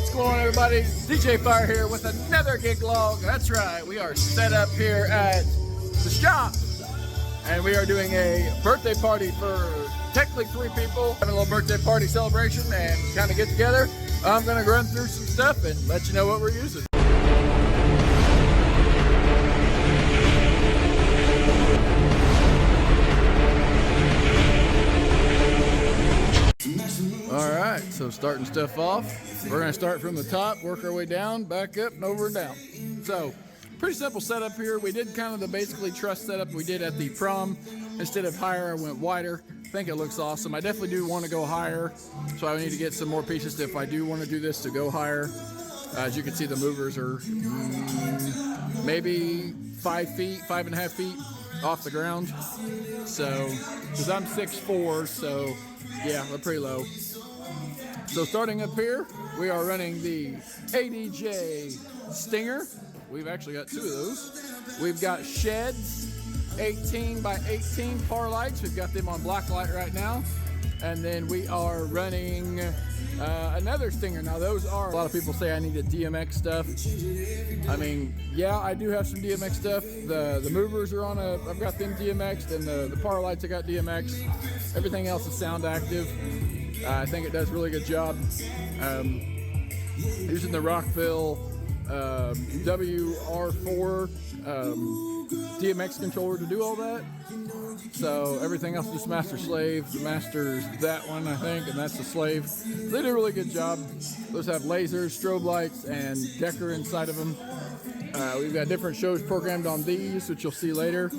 What's going on, everybody? DJ Fire here with another gig log. That's right, we are set up here at the shop, and we are doing a birthday party for technically 3 people. Having a little birthday party celebration and kind of get together. I'm gonna run through some stuff and let you know what we're using. Alright, so starting stuff off, we're going to start from the top, work our way down, back up, and over and down. So, pretty simple setup here. We did kind of the basically truss setup we did at the prom. Instead of higher, I went wider. I think it looks awesome. I definitely do want to go higher, so I need to get some more pieces if I do want to do this to go higher. As you can see, the movers are maybe 5 feet, 5.5 feet off the ground. So, because I'm 6'4", so yeah, they're pretty low. So starting up here, we are running the ADJ Stinger. We've actually got 2 of those. We've got Shehds 18 by 18 par lights. We've got them on black light right now. And then we are running another Stinger. Now those are, a lot of people say I need a DMX stuff. I mean, yeah, I do have some DMX stuff. The movers are on I've got them DMX'd, and the par lights I got DMX. Everything else is sound active. I think it does a really good job. Using the Rockville WR4 DMX controller to do all that. So everything else is master slave. The master's that one, I think, and that's the slave. They do a really good job. Those have lasers, strobe lights, and Decker inside of them. We've got different shows programmed on these, which you'll see later.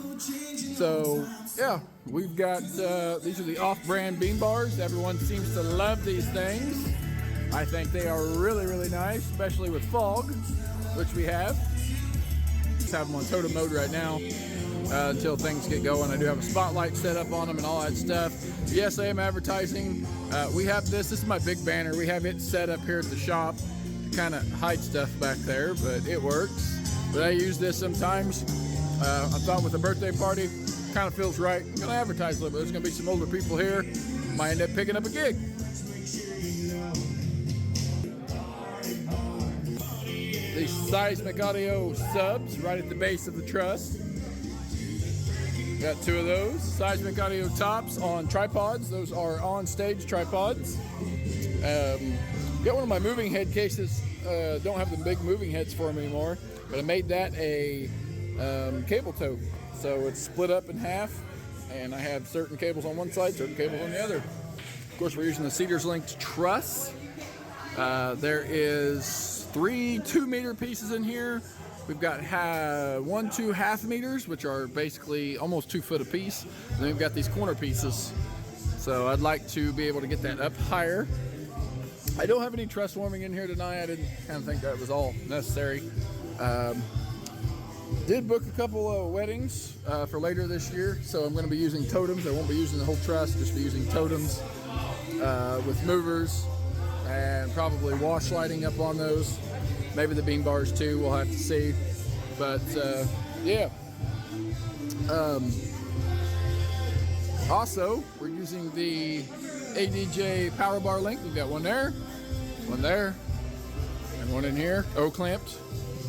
So yeah, we've got, these are the off-brand beam bars. Everyone seems to love these things. I think they are really, really nice, especially with fog, which we have. Just have them on totem mode right now until things get going. I do have a spotlight set up on them and all that stuff. Yes, I am advertising. We have this is my big banner. We have it set up here at the shop to kind of hide stuff back there, but it works. But I use this sometimes. I thought with a birthday party, kind of feels right. I'm gonna advertise a little bit. There's gonna be some older people here. Might end up picking up a gig. The Seismic audio subs right at the base of the truss. Got 2 of those. Seismic audio tops on tripods. Those are on stage tripods. Got one of my moving head cases. Don't have the big moving heads for them anymore, but I made that a cable tote. So it's split up in half, and I have certain cables on one side, certain cables on the other. Of course, we're using the Cedars linked truss. There is 3 2-meter pieces in here. We've got 2 half meters, which are basically almost 2 foot a piece. And then we've got these corner pieces. So I'd like to be able to get that up higher. I don't have any truss warming in here tonight. I didn't kind of think that was all necessary. Did book a couple of weddings for later this year, so I'm going to be using totems. I won't be using the whole truss, just be using totems with movers and probably wash lighting up on those. Maybe the beam bars too, we'll have to see. But yeah. Also, we're using the ADJ power bar link. We've got one there, and one in here, O-clamped.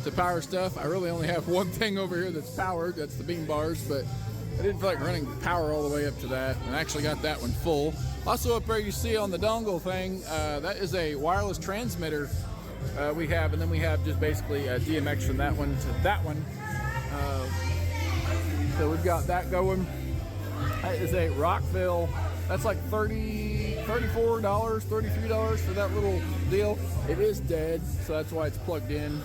To power stuff. I really only have one thing over here that's powered, that's the beam bars, but I didn't feel like running power all the way up to that, and I actually got that one full. Also up there you see on the dongle thing, that is a wireless transmitter we have, and then we have just basically a DMX from that one to that one. So we've got that going. That is a Rockville. That's like $34, $33 for that little deal. It is dead, so that's why it's plugged in.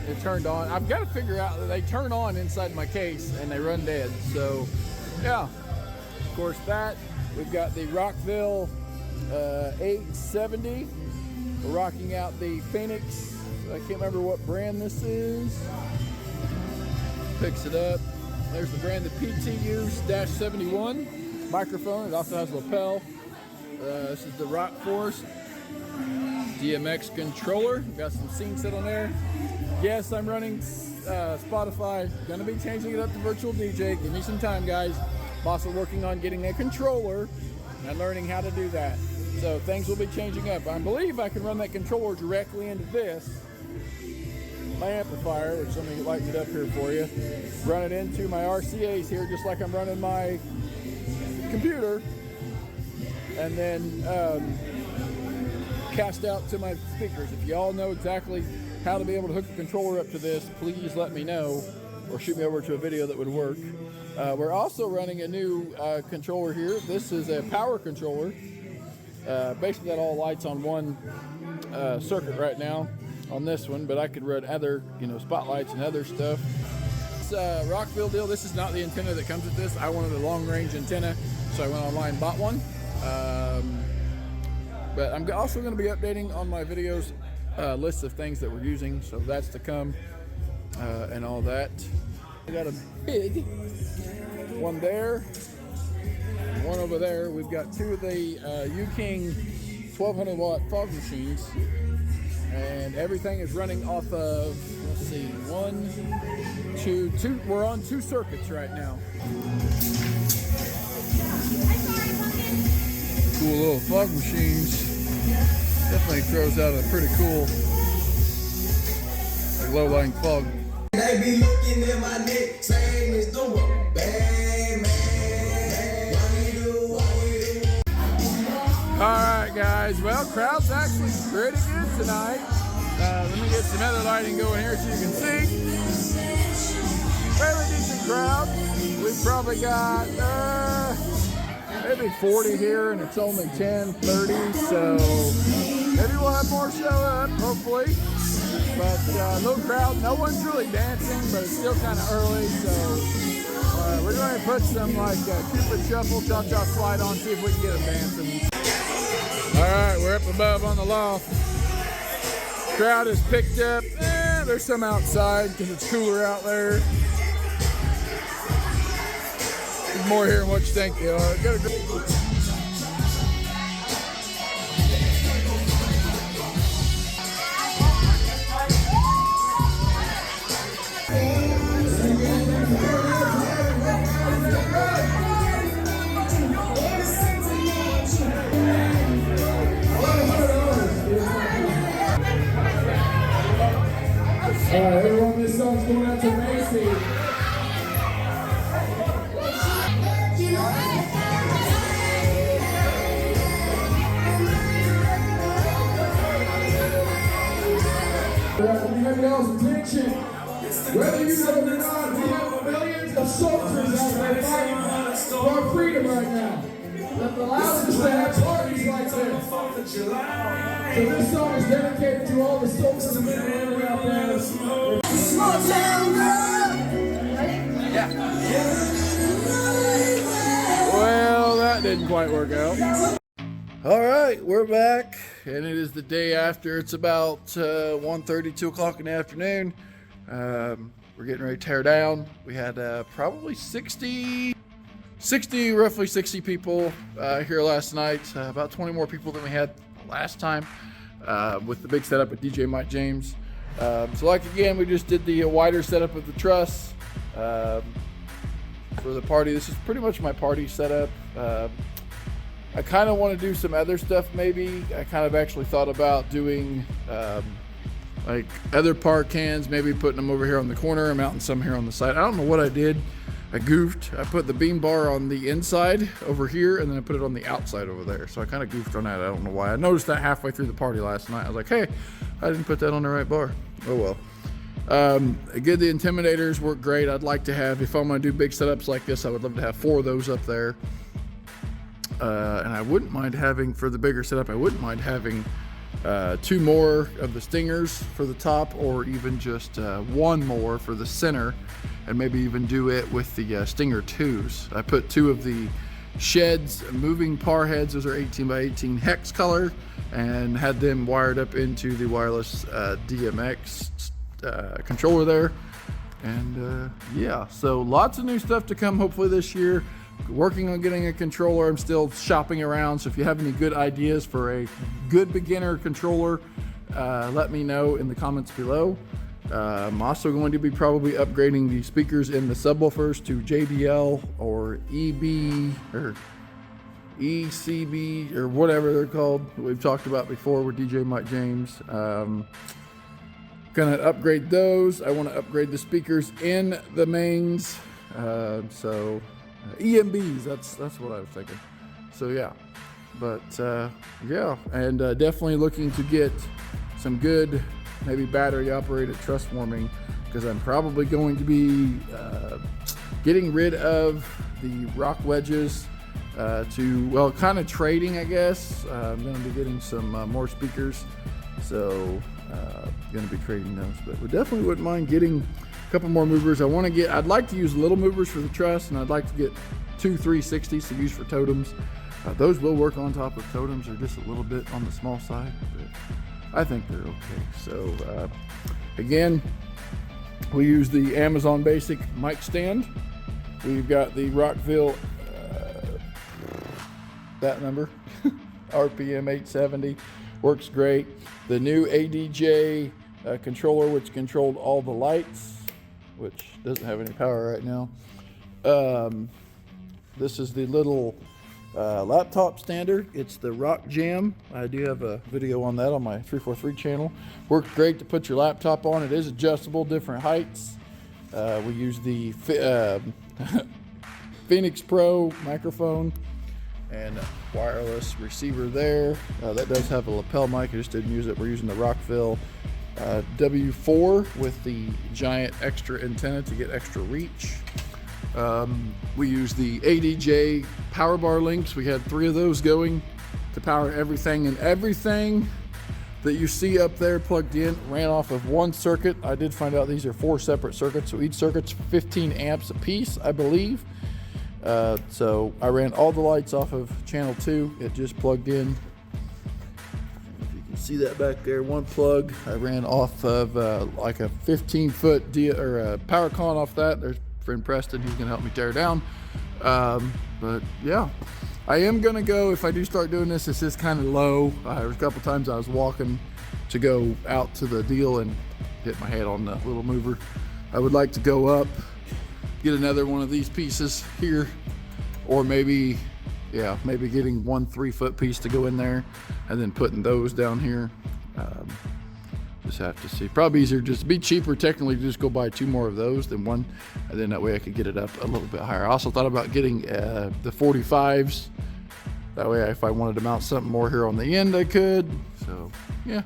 It turned on. I've got to figure out that they turn on inside my case and they run dead. So, yeah. Of course, that. We've got the Rockville 870. We're rocking out the Phoenix. I can't remember what brand this is. Picks it up. There's the brand, the PTU-71 microphone. It also has a lapel. This is the Rock Force DMX controller. Got some scene set on there. Yes, I'm running Spotify. Gonna be changing it up to virtual DJ. Give me some time, guys. I'm also working on getting a controller and learning how to do that. So things will be changing up. I believe I can run that controller directly into this, my amplifier, which let me lighten it up here for you. Run it into my RCAs here, just like I'm running my computer, and then cast out to my speakers. If y'all know exactly how to be able to hook the controller up to this, please let me know, or shoot me over to a video that would work. We're also running a new controller here. This is a power controller. Basically that all lights on one circuit right now on this one, but I could run other, spotlights and other stuff. This Rockville deal, this is not the antenna that comes with this. I wanted a long range antenna, so I went online and bought one. But I'm also going to be updating on my videos lists of things that we're using, so that's to come, and all that. I got a big one there, one over there. We've got two of the U-King 1200 watt fog machines, and everything is running off of, let's see, one, two, we're on 2 circuits right now. Cool little fog machines. Definitely throws out a pretty cool, like, low-lying fog. They be looking at my neck, saying it's the bad man. Alright guys, well, crowd's actually pretty good tonight. Let me get some other lighting going here so you can see. Fairly decent crowd. We've probably got maybe 40 here, and it's only 10:30, so maybe we'll have more show up, hopefully. But little crowd, no one's really dancing, but it's still kind of early, so we're going to put some like Cupid Shuffle, Cha-Cha Slide on, see if we can get them dancing. Alright, we're up above on the loft. Crowd is picked up. There's some outside because it's cooler out there. There's more here than what you think they are. Alright, everyone, this song's going out to Macy. Let me have y'all's attention. Whether you know it or not, we have millions of soldiers out there fighting for our freedom right now. That allows us to have parties like this. So this song is dedicated to all the soldiers and men and women out there. Small town girl. Yeah. Well, that didn't quite work out. All right, we're back, and it is the day after. It's about 1:30, 2 o'clock in the afternoon. We're getting ready to tear down. We had probably roughly 60 people here last night. About 20 more people than we had last time with the big setup at DJ Mike James. So like again, we just did the wider setup of the truss for the party. This is pretty much my party setup. I kind of want to do some other stuff maybe. I kind of actually thought about doing like other park cans, maybe putting them over here on the corner and mounting some here on the side. I don't know what I did. I goofed. I put the beam bar on the inside over here, and then I put it on the outside over there. So I kind of goofed on that. I don't know why. I noticed that halfway through the party last night. I was like, hey, I didn't put that on the right bar. Oh well. Again, the Intimidators work great. I'd like to have, if I'm going to do big setups like this, I would love to have 4 of those up there. And I wouldn't mind having, for the bigger setup, I wouldn't mind having 2 more of the Stingers for the top, or even just 1 more for the center, and maybe even do it with the Stinger 2s. I put 2 of the Shehds moving par heads, those are 18 by 18 hex color, and had them wired up into the wireless DMX controller there. And yeah, so lots of new stuff to come hopefully this year. Working on getting a controller. I'm still shopping around, so if you have any good ideas for a good beginner controller, let me know in the comments below. I'm also going to be probably upgrading the speakers in the subwoofers to JBL or EB, or ECB or whatever they're called, that we've talked about before with DJ Mike James. Gonna upgrade those. I want to upgrade the speakers in the mains. EMBs, that's what I was thinking. So yeah, but yeah, and definitely looking to get some good, maybe battery operated truss forming, because I'm probably going to be getting rid of the rock wedges to, well, kind of trading, I guess. I'm going to be getting some more speakers, so going to be trading those. But we definitely wouldn't mind getting a couple more movers. I'd like to use little movers for the truss, and I'd like to get 2 360s to use for totems. Those will work on top of totems. They're just a little bit on the small side, but I think they're okay. So again, we use the Amazon Basic mic stand. We've got the Rockville, that number, RPM 870, works great. The new ADJ controller, which controlled all the lights, which doesn't have any power right now. This is the little laptop standard. It's the Rock Jam. I do have a video on that on my 343 channel. Works great to put your laptop on. It is adjustable, different heights. We use the Phoenix Pro microphone and a wireless receiver there. That does have a lapel mic. I just didn't use it. We're using the Rockville W4 with the giant extra antenna to get extra reach. We use the ADJ power bar links. We had 3 of those going to power everything, and everything that you see up there plugged in ran off of one circuit. I did find out these are 4 separate circuits, so each circuit's 15 amps a piece, I believe. So I ran all the lights off of channel 2. It just plugged in. If you can see that back there, one plug. I ran off of like a 15-foot power con off that. There's friend Preston, he's gonna help me tear down. But yeah, I am gonna go, if I do start doing this, this is kind of low. There was a couple times I was walking to go out to the deal and hit my head on the little mover. I would like to go up, get another one of these pieces here, or maybe getting one 3-foot piece to go in there and then putting those down here. Just have to see. Probably easier, just be cheaper technically to just go buy 2 more of those than one, and then that way I could get it up a little bit higher. I also thought about getting the 45s. That way if I wanted to mount something more here on the end, I could. So yeah,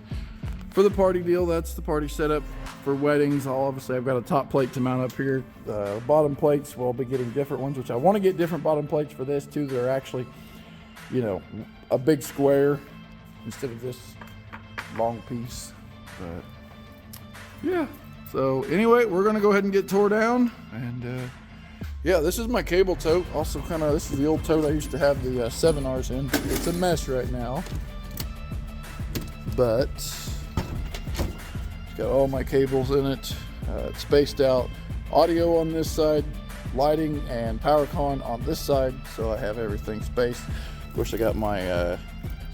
for the party deal, that's the party setup for weddings. Obviously I've got a top plate to mount up here. Bottom plates, well, I'll be getting different ones, which I want to get different bottom plates for this too. They're actually, you know, a big square instead of this long piece. But yeah, so anyway, we're gonna go ahead and get tore down, and yeah, this is my cable tote. Also this is the old tote I used to have the 7Rs in. It's a mess right now, but it's got all my cables in it. It's spaced out. Audio on this side, lighting and power con on this side, so I have everything spaced. Of course, I got my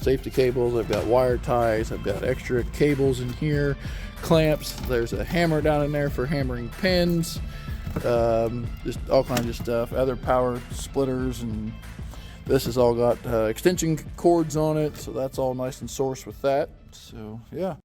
safety cables, I've got wire ties, I've got extra cables in here, clamps, there's a hammer down in there for hammering pins, just all kinds of stuff, other power splitters, and this has all got extension cords on it, so that's all nice and sourced with that. So yeah,